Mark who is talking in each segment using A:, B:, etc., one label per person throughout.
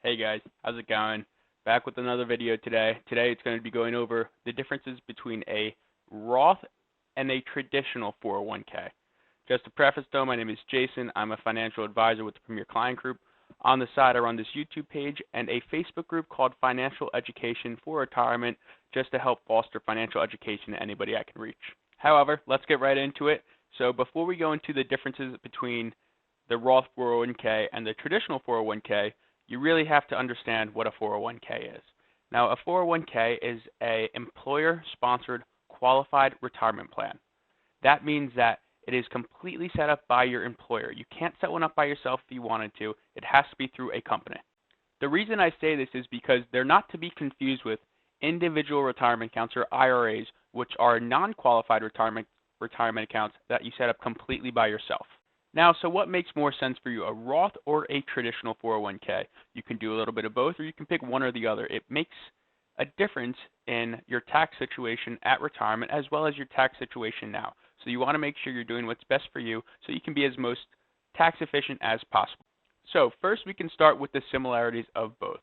A: Hey guys, how's it going? Back with another video today. Today it's going to be going over the differences between a Roth and a traditional 401k. Just to preface though, my name is Jason. I'm a financial advisor with the Premier Client Group. On the side I run this YouTube page and a Facebook group called Financial Education for Retirement just to help foster financial education to anybody I can reach. However, let's get right into it. So before we go into the differences between the Roth 401k and the traditional 401k, you really have to understand what a 401k is. Now, a 401k is an employer-sponsored qualified retirement plan. That means that it is completely set up by your employer. You can't set one up by yourself if you wanted to. It has to be through a company. The reason I say this is because they're not to be confused with individual retirement accounts or IRAs, which are non-qualified retirement accounts that you set up completely by yourself. Now, so what makes more sense for you, a Roth or a traditional 401k? You can do a little bit of both, or you can pick one or the other. It makes a difference in your tax situation at retirement as well as your tax situation now. So you want to make sure you're doing what's best for you so you can be as most tax efficient as possible. So first we can start with the similarities of both.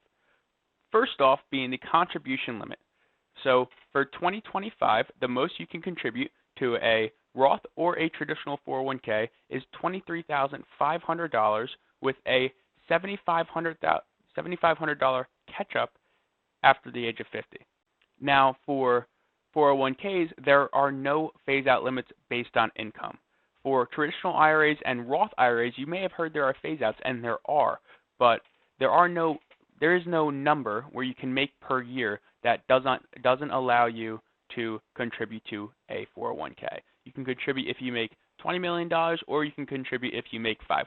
A: First off being the contribution limit. So for 2025, the most you can contribute to a Roth or a traditional 401k is $23,500 with a $7,500 catch-up after the age of 50. Now, for 401ks, there are no phase-out limits based on income. For traditional IRAs and Roth IRAs, you may have heard there are phase-outs, and there are, but there is no number where you can make per year that doesn't allow you to contribute to a 401k. You can contribute if you make $20 million or you can contribute if you make $500.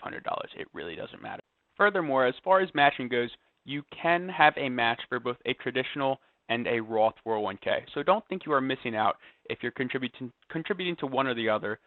A: It really doesn't matter. Furthermore, as far as matching goes, you can have a match for both a traditional and a Roth 401k. So don't think you are missing out if you're contributing to one or the other.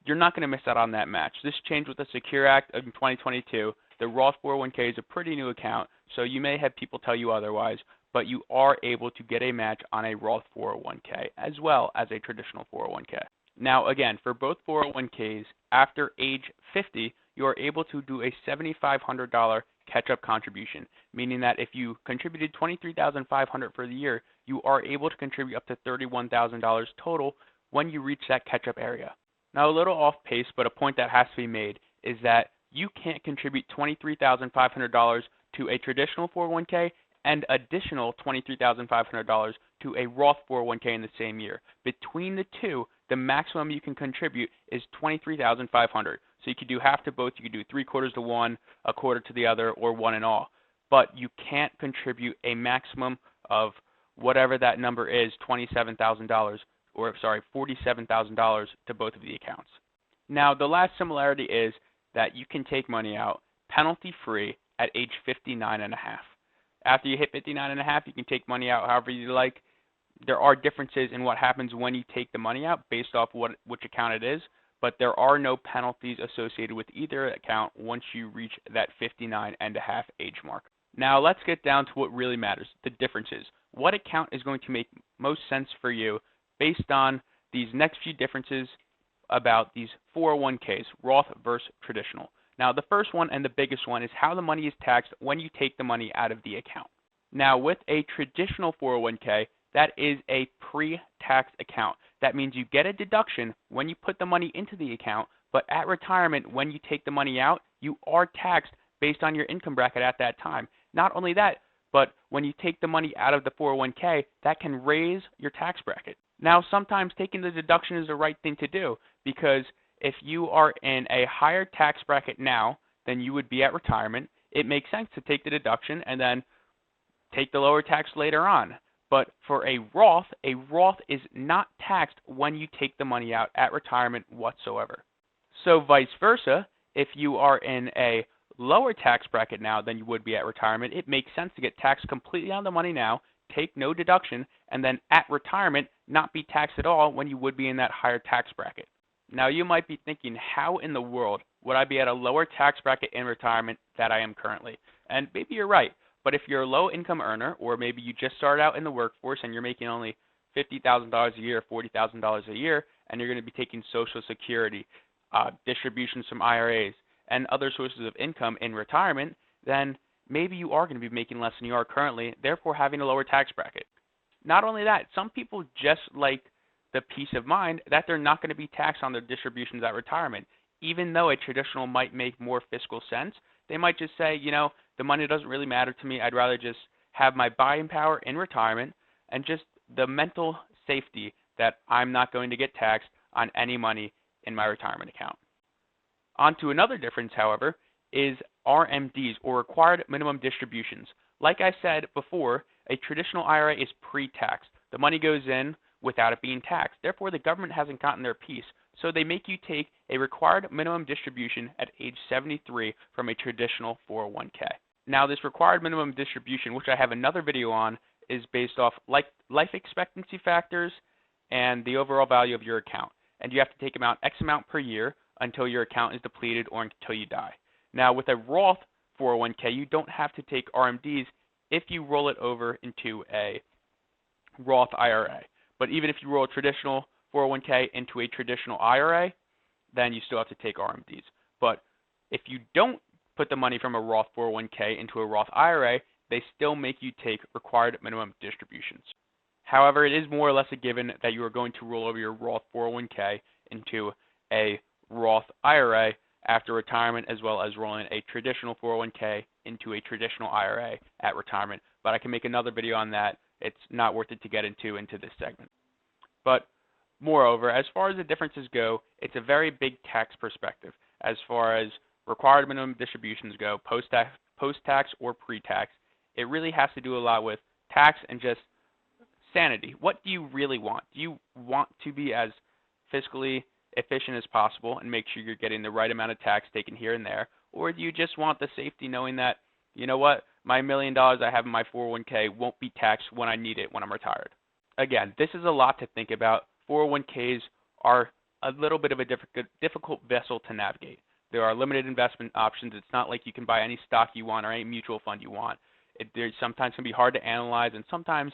A: You're not going to miss out on that match. This changed with the Secure Act of 2022. The Roth 401k is a pretty new account, so you may have people tell you otherwise, but you are able to get a match on a Roth 401k as well as a traditional 401k. Now again, for both 401ks, after age 50, you are able to do a $7,500 catch-up contribution, meaning that if you contributed $23,500 for the year, you are able to contribute up to $31,000 total when you reach that catch-up area. Now a little off pace, but a point that has to be made is that you can't contribute $23,500 to a traditional 401k and additional $23,500 to a Roth 401k in the same year. Between the two, the maximum you can contribute is $23,500. So you could do half to both. You could do 3/4 to one, a quarter to the other, or one and all. But you can't contribute a maximum of whatever that number is, $27,000, or sorry, $47,000 to both of the accounts. Now the last similarity is that you can take money out penalty-free at age 59 and a half. After you hit 59 and a half, you can take money out however you like. There are differences in what happens when you take the money out based off which account it is, but there are no penalties associated with either account once you reach that 59 and a half age mark. Now let's get down to what really matters, the differences. What account is going to make most sense for you based on these next few differences about these 401ks, Roth versus traditional. Now the first one and the biggest one is how the money is taxed when you take the money out of the account. Now with a traditional 401k, that is a pre-tax account. That means you get a deduction when you put the money into the account, but at retirement, when you take the money out, you are taxed based on your income bracket at that time. Not only that, but when you take the money out of the 401k, that can raise your tax bracket. Now, sometimes taking the deduction is the right thing to do because if you are in a higher tax bracket now than you would be at retirement, it makes sense to take the deduction and then take the lower tax later on. But for a Roth is not taxed when you take the money out at retirement whatsoever. So vice versa, if you are in a lower tax bracket now than you would be at retirement, it makes sense to get taxed completely on the money now, take no deduction, and then at retirement not be taxed at all when you would be in that higher tax bracket. Now you might be thinking, how in the world would I be at a lower tax bracket in retirement that I am currently? And maybe you're right. But if you're a low-income earner, or maybe you just started out in the workforce and you're making only $50,000 a year, $40,000 a year, and you're going to be taking Social Security, distributions from IRAs, and other sources of income in retirement, then maybe you are going to be making less than you are currently, therefore having a lower tax bracket. Not only that, some people just like the peace of mind that they're not going to be taxed on their distributions at retirement. Even though a traditional might make more fiscal sense, they might just say, the money doesn't really matter to me. I'd rather just have my buying power in retirement and just the mental safety that I'm not going to get taxed on any money in my retirement account. On to another difference, however, is RMDs, or required minimum distributions. Like I said before, a traditional IRA is pre-taxed. The money goes in without it being taxed. Therefore, the government hasn't gotten their piece. So they make you take a required minimum distribution at age 73 from a traditional 401k. Now, this required minimum distribution, which I have another video on, is based off life expectancy factors and the overall value of your account. And you have to take X amount per year until your account is depleted or until you die. Now, with a Roth 401k, you don't have to take RMDs if you roll it over into a Roth IRA. But even if you roll a traditional 401k into a traditional IRA, then you still have to take RMDs. But if you don't put the money from a Roth 401k into a Roth IRA, they still make you take required minimum distributions. However, it is more or less a given that you are going to roll over your Roth 401k into a Roth IRA after retirement, as well as rolling a traditional 401k into a traditional IRA at retirement. But I can make another video on that. It's not worth it to get into this segment. But moreover, as far as the differences go, it's a very big tax perspective as far as required minimum distributions go, post-tax or pre-tax. It really has to do a lot with tax and just sanity. What do you really want? Do you want to be as fiscally efficient as possible and make sure you're getting the right amount of tax taken here and there? Or do you just want the safety knowing that, my $1 million I have in my 401k won't be taxed when I need it when I'm retired? Again, this is a lot to think about. 401ks are a little bit of a difficult vessel to navigate. There are limited investment options. It's not like you can buy any stock you want or any mutual fund you want. It sometimes can be hard to analyze, and sometimes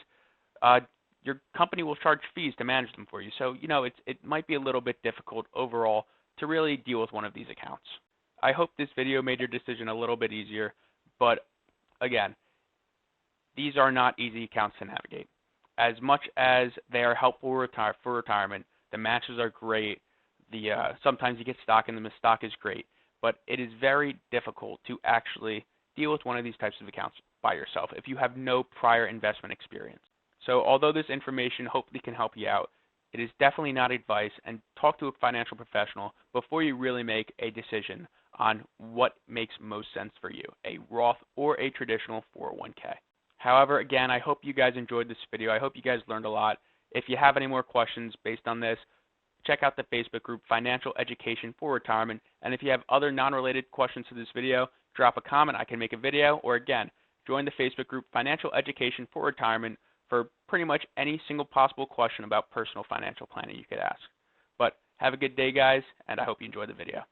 A: your company will charge fees to manage them for you. So, it might be a little bit difficult overall to really deal with one of these accounts. I hope this video made your decision a little bit easier, but again, these are not easy accounts to navigate. As much as they are helpful for retirement, the matches are great. Sometimes you get stock in them. The stock is great, but it is very difficult to actually deal with one of these types of accounts by yourself if you have no prior investment experience. So although this information hopefully can help you out, it is definitely not advice, and talk to a financial professional before you really make a decision on what makes most sense for you, a Roth or a traditional 401k. However, again, I hope you guys enjoyed this video. I hope you guys learned a lot. If you have any more questions based on this, check out the Facebook group Financial Education for Retirement. And if you have other non-related questions to this video, drop a comment. I can make a video. Or again, join the Facebook group Financial Education for Retirement for pretty much any single possible question about personal financial planning you could ask. But have a good day, guys, and I hope you enjoyed the video.